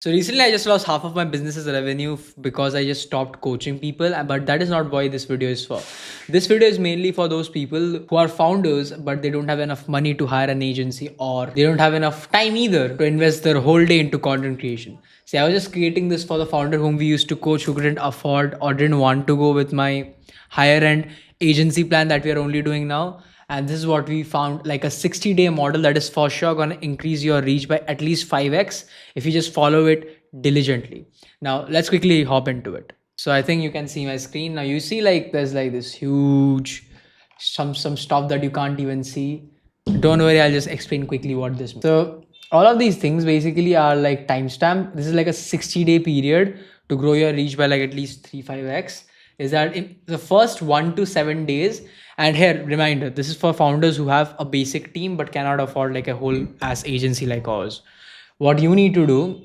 So recently I just lost half of my business's revenue because I just stopped coaching people, but that is not why this video is for. This video is mainly for those people who are founders but they don't have enough money to hire an agency, or they don't have enough time either to invest their whole day into content creation. See, I was just creating this for the founder whom we used to coach, who couldn't afford or didn't want to go with my higher end agency plan that we are only doing now. And this is what we found, like a 60-day model that is for sure going to increase your reach by at least 5x if you just follow it diligently. Now let's quickly hop into it. So I think you can see my screen now. You see, like, there's like this huge some stuff that you can't even see. Don't worry, I'll just explain quickly what this means. So all of these things basically are like timestamp. This is like a 60-day period to grow your reach by like at least 3-5x. Is that in the first 1 to 7 days? And here, reminder, this is for founders who have a basic team but cannot afford like a whole ass agency like ours. What you need to do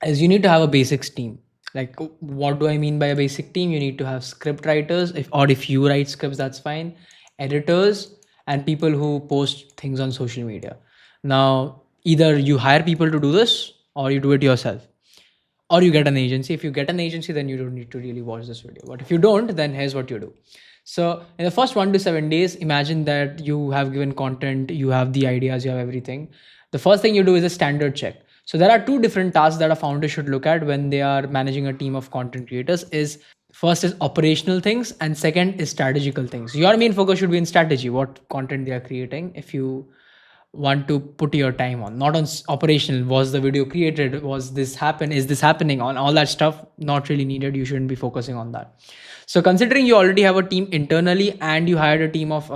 is you need to have a basics team. Like, what do I mean by a basic team? You need to have script writers, if you write scripts, that's fine, editors, and people who post things on social media. Now, either you hire people to do this or you do it yourself, or you get an agency. If you get an agency, then you don't need to really watch this video. But if you don't, then here's what you do. So in the first 1 to 7 days, imagine that you have given content, you have the ideas, you have everything. The first thing you do is a standard check. So there are two different tasks that a founder should look at when they are managing a team of content creators. Is first is operational things, and second is strategical things. Your main focus should be in strategy, what content they are creating. If you want to put your time on, not on operational, was the video created, was this happen, is this happening, on all that stuff, not really needed. You shouldn't be focusing on that. So considering you already have a team internally and you hired a team of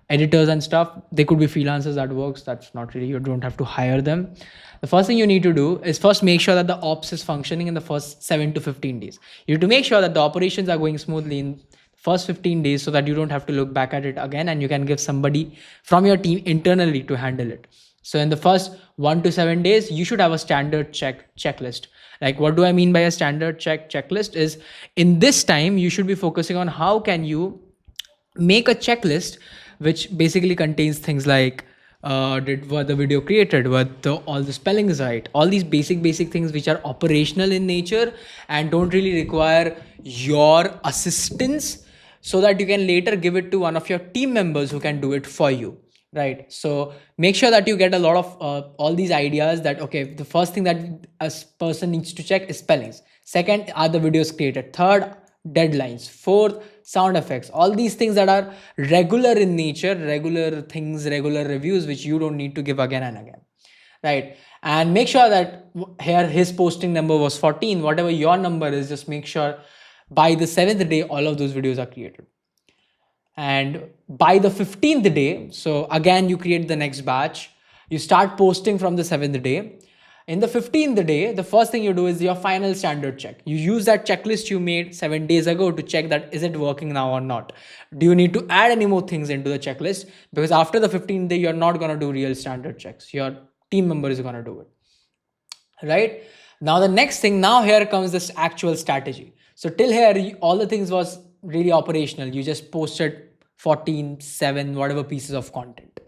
editors and stuff, they could be freelancers, that works. That's not really, you don't have to hire them. The first thing you need to do is first make sure that the ops is functioning in the first 7 to 15 days. You have to make sure that the operations are going smoothly in first 15 days, so that you don't have to look back at it again, and you can give somebody from your team internally to handle it. So in the first 1 to 7 days, you should have a standard checklist. Like, what do I mean by a standard checklist is, in this time you should be focusing on how can you make a checklist which basically contains things like, were the video created, were all the spellings right, all these basic things which are operational in nature and don't really require your assistance, so that you can later give it to one of your team members who can do it for you, right? So make sure that you get a lot of all these ideas, that okay, the first thing that a person needs to check is spellings, second are the videos created, third deadlines, fourth sound effects, all these things that are regular in nature, regular things, regular reviews which you don't need to give again and again, right? And make sure that here his posting number was 14, whatever your number is, just make sure by the 7th day all of those videos are created. And by the 15th day, so again you create the next batch, you start posting from the 7th day. In the 15th day, the first thing you do is your final standard check. You use that checklist you made 7 days ago to check that is it working now or not. Do you need to add any more things into the checklist? Because after the 15th day, you're not going to do real standard checks. Your team member is going to do it, right? Now the next thing, now here comes this actual strategy. So till here, all the things was really operational. You just posted 14, 7, whatever pieces of content.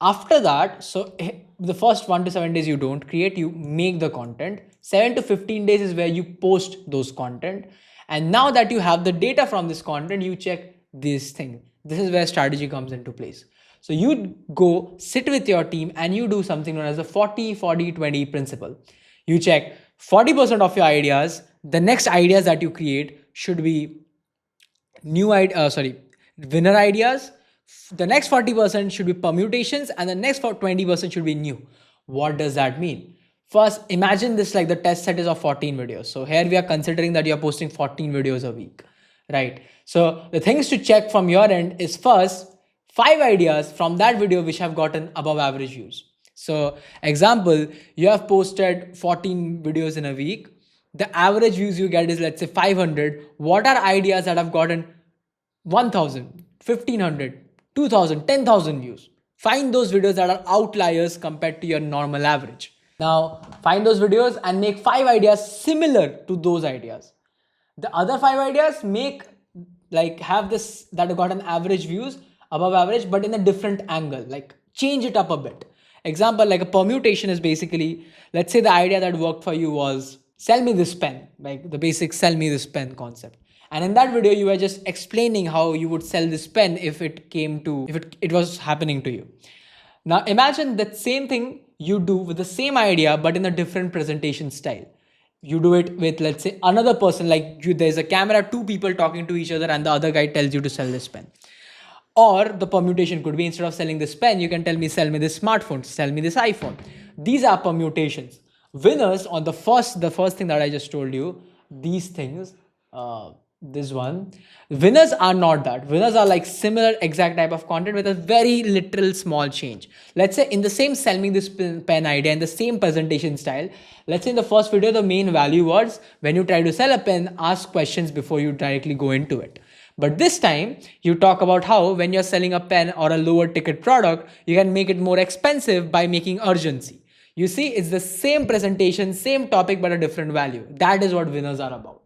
After that, so the first 1 to 7 days you don't create, you make the content. 7 to 15 days is where you post those content. And now that you have the data from this content, you check this thing. This is where strategy comes into place. So you go sit with your team and you do something known as the 40-40-20 principle. You check 40% of your ideas. The next ideas that you create should be winner ideas. The next 40% should be permutations, and the next 20% should be new. What does that mean? First, imagine this like the test set is of 14 videos. So here we are considering that you're posting 14 videos a week, right? So the things to check from your end is first, 5 ideas from that video which have gotten above average views. So example, you have posted 14 videos in a week. The average views you get is, let's say, 500. What are ideas that have gotten 1000, 1500, 2000, 10,000 views? Find those videos that are outliers compared to your normal average. Now find those videos and make 5 ideas similar to those ideas. The other 5 ideas have this that got an average views above average, but in a different angle, like change it up a bit. Example, like a permutation is basically, let's say the idea that worked for you was sell me this pen, like the basic sell me this pen concept. And in that video, you were just explaining how you would sell this pen if it was happening to you. Now imagine that same thing you do with the same idea, but in a different presentation style. You do it with, let's say, another person, like you, there's a camera, two people talking to each other, and the other guy tells you to sell this pen. Or the permutation could be, instead of selling this pen, you can tell me, sell me this smartphone, sell me this iPhone. These are permutations. Winners on the first thing that I just told you, these things, this one, winners are not that. Winners are like similar exact type of content with a very literal small change. Let's say in the same sell me this pen idea, in the same presentation style, let's say in the first video, the main value was, when you try to sell a pen, ask questions before you directly go into it. But this time, you talk about how when you're selling a pen or a lower ticket product, you can make it more expensive by making urgency. You see, it's the same presentation, same topic, but a different value. That is what winners are about.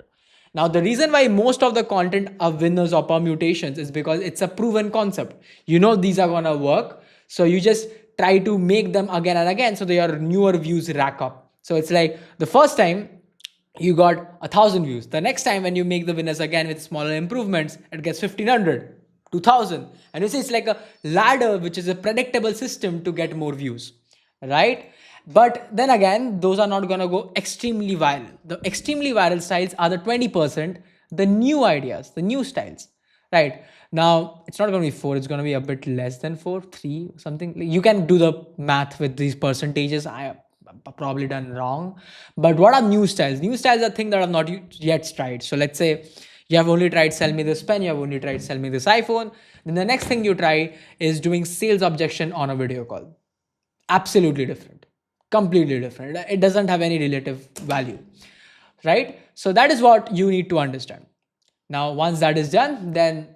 Now, the reason why most of the content are winners or permutations is because it's a proven concept. You know these are gonna work, so you just try to make them again and again so your newer views rack up. So it's like the first time you got 1,000 views. The next time when you make the winners again with smaller improvements, it gets 1,500, 2,000. And you see, it's like a ladder, which is a predictable system to get more views, right? But then again, those are not going to go extremely viral. The extremely viral styles are the 20%, the new ideas, the new styles, right? Now, it's not going to be 4, it's going to be a bit less than 4, 3, something. You can do the math with these percentages. I probably done wrong. But what are new styles? New styles are things that I've not yet tried. So let's say you have only tried sell me this pen, you have only tried sell me this iPhone. Then the next thing you try is doing sales objection on a video call. Absolutely different. Completely different. It doesn't have any relative value, right? So that is what you need to understand. Now, once that is done, then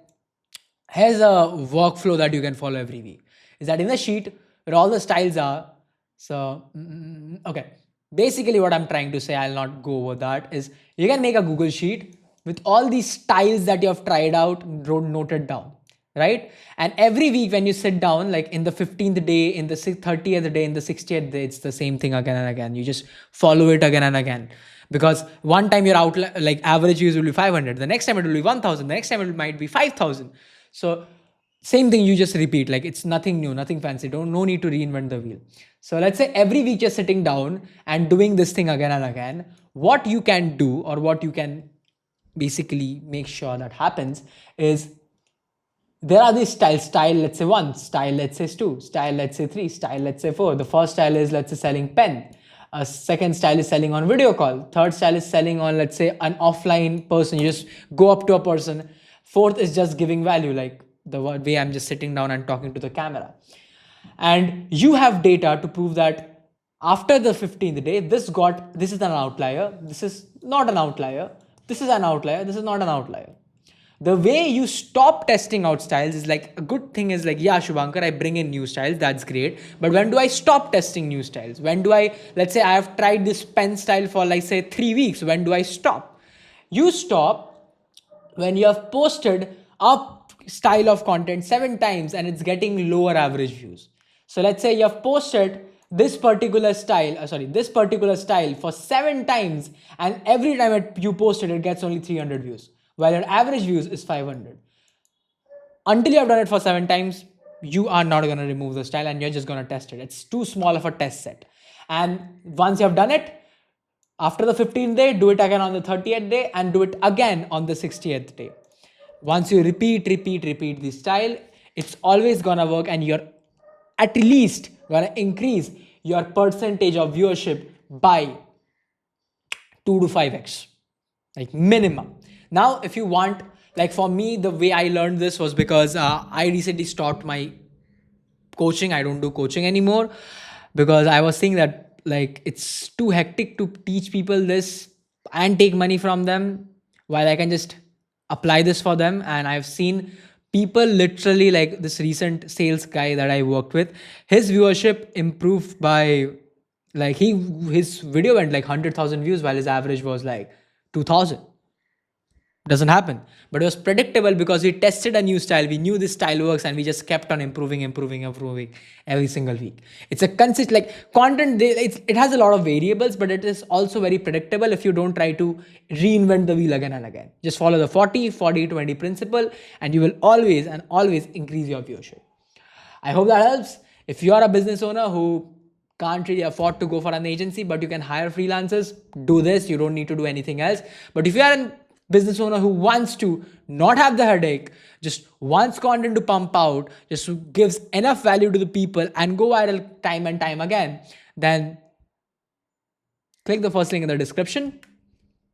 here's a workflow that you can follow every week. Is that in the sheet where all the styles are. So, okay. Basically what I'm trying to say, I'll not go over that, is you can make a Google sheet with all these styles that you have tried out, noted down, right? And every week when you sit down, like in the 15th day, in the 30th day, in the 60th day, it's the same thing again and again. You just follow it again and again. Because one time your like average views will be 500, the next time it will be 1,000, the next time it might be 5,000. So same thing, you just repeat, like it's nothing new, nothing fancy, no need to reinvent the wheel. So let's say every week you're sitting down and doing this thing again and again. What you can do, or what you can basically make sure that happens, is there are these style let's say 1, style let's say 2, style let's say 3, style let's say 4. The first style is, let's say, selling pen. A second style is selling on video call. Third style is selling on, let's say, an offline person. You just go up to a person. Fourth is just giving value, like the way I'm just sitting down and talking to the camera. And you have data to prove that after the 15th day, this is an outlier, this is not an outlier, this is an outlier, this is not an outlier. The way you stop testing out styles is like, a good thing is like, yeah, Shubhankar, I bring in new styles, that's great. But when do I stop testing new styles? When do I, let's say I have tried this pen style for like say 3 weeks. When do I stop? You stop when you have posted a style of content 7 times and it's getting lower average views. So let's say you have posted this particular style for 7 times, and every time you post it, it gets only 300 views, while your average views is 500. Until you have done it for 7 times, you are not going to remove the style and you're just going to test it. It's too small of a test set. And once you have done it, after the 15th day, do it again on the 30th day and do it again on the 60th day. Once you repeat the style, it's always going to work, and you're at least going to increase your percentage of viewership by 2 to 5x, like minimum. Now, if you want, like for me, the way I learned this was because I recently stopped my coaching. I don't do coaching anymore because I was seeing that like it's too hectic to teach people this and take money from them, while I can just apply this for them. And I've seen people literally, like this recent sales guy that I worked with, his viewership improved by like his video went like 100,000 views while his average was like 2,000. Doesn't happen. But it was predictable because we tested a new style. We knew this style works and we just kept on improving every single week. It's a consist like content. It has a lot of variables, but it is also very predictable if you don't try to reinvent the wheel again and again. Just follow the 40-40-20 principle and you will always and always increase your viewership. I hope that helps. If you are a business owner who can't really afford to go for an agency, but you can hire freelancers, do this. You don't need to do anything else. But if you are a business owner who wants to not have the headache, just wants content to pump out, just gives enough value to the people and go viral time and time again, then click the first link in the description.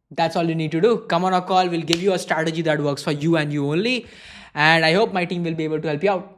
That's all you need to do. Come on a call. We'll give you a strategy that works for you and you only. And I hope my team will be able to help you out.